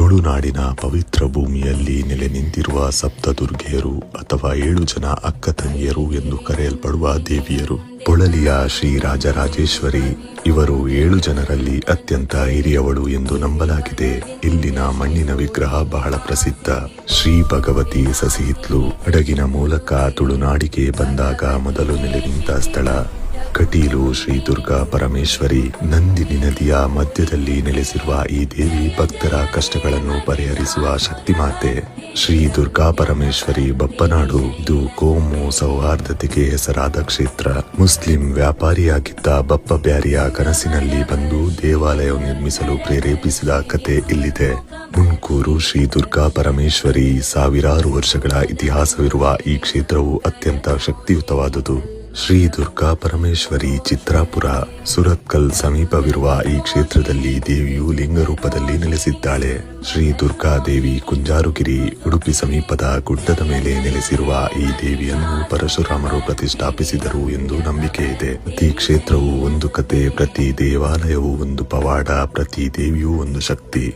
ತುಳುನಾಡಿನ ಪವಿತ್ರ ಭೂಮಿಯಲ್ಲಿ ನೆಲೆ ನಿಂತಿರುವ ಸಪ್ತದುರ್ಗೆಯರು ಅಥವಾ 7 ಜನ ಅಕ್ಕ ತಂಗಿಯರು ಎಂದು ಕರೆಯಲ್ಪಡುವ ದೇವಿಯರು. ಪೊಳಲಿಯ ಶ್ರೀ ರಾಜರಾಜೇಶ್ವರಿ ಇವರು 7 ಜನರಲ್ಲಿ ಅತ್ಯಂತ ಹಿರಿಯವಳು ಎಂದು ನಂಬಲಾಗಿದೆ. ಇಲ್ಲಿನ ಮಣ್ಣಿನ ವಿಗ್ರಹ ಬಹಳ ಪ್ರಸಿದ್ಧ. ಶ್ರೀ ಭಗವತಿ ಸಸಿಹಿತ್ಲು ಹಡಗಿನ ಮೂಲಕ ತುಳುನಾಡಿಗೆ ಬಂದಾಗ ಮೊದಲು ನೆಲೆ ನಿಂತ ಸ್ಥಳ. ಕಟೀಲು ಶ್ರೀ ದುರ್ಗಾ ಪರಮೇಶ್ವರಿ ನಂದಿನಿ ನದಿಯ ಮಧ್ಯದಲ್ಲಿ ನೆಲೆಸಿರುವ ಈ ದೇವಿ ಭಕ್ತರ ಕಷ್ಟಗಳನ್ನು ಪರಿಹರಿಸುವ ಶಕ್ತಿಮಾತೆ. ಶ್ರೀ ದುರ್ಗಾ ಪರಮೇಶ್ವರಿ ಬಪ್ಪನಾಡು ಇದು ಕೋಮು ಸೌಹಾರ್ದತೆಗೆ ಹೆಸರಾದ ಕ್ಷೇತ್ರ. ಮುಸ್ಲಿಂ ವ್ಯಾಪಾರಿಯಾಗಿದ್ದ ಬಪ್ಪ ಬ್ಯಾರಿಯ ಕನಸಿನಲ್ಲಿ ಬಂದು ದೇವಾಲಯ ನಿರ್ಮಿಸಲು ಪ್ರೇರೇಪಿಸಿದ ಕತೆ ಇಲ್ಲಿದೆ. ಮುನ್ಕೂರು ಶ್ರೀ ದುರ್ಗಾ ಪರಮೇಶ್ವರಿ ಸಾವಿರಾರು ವರ್ಷಗಳ ಇತಿಹಾಸವಿರುವ ಈ ಕ್ಷೇತ್ರವು ಅತ್ಯಂತ ಶಕ್ತಿಯುತವಾದುದು. ಶ್ರೀ ದುರ್ಗಾ ಪರಮೇಶ್ವರಿ ಚಿತ್ರಾಪುರ ಸುರತ್ಕಲ್ ಸಮೀಪವಿರುವ ಈ ಕ್ಷೇತ್ರದಲ್ಲಿ ದೇವಿಯು ಲಿಂಗ ರೂಪದಲ್ಲಿ ನೆಲೆಸಿದ್ದಾಳೆ. ಶ್ರೀ ದುರ್ಗಾ ದೇವಿ ಕುಂಜಾರುಗಿರಿ ಉಡುಪಿ ಸಮೀಪದ ಗುಡ್ಡದ ಮೇಲೆ ನೆಲೆಸಿರುವ ಈ ದೇವಿಯನ್ನು ಪರಶುರಾಮರು ಪ್ರತಿಷ್ಠಾಪಿಸಿದರು ಎಂದು ನಂಬಿಕೆ ಇದೆ. ಪ್ರತಿ ಕ್ಷೇತ್ರವು ಒಂದು ಕತೆ, ಪ್ರತಿ ದೇವಾಲಯವು ಒಂದು ಪವಾಡ, ಪ್ರತಿ ದೇವಿಯೂ ಒಂದು ಶಕ್ತಿ.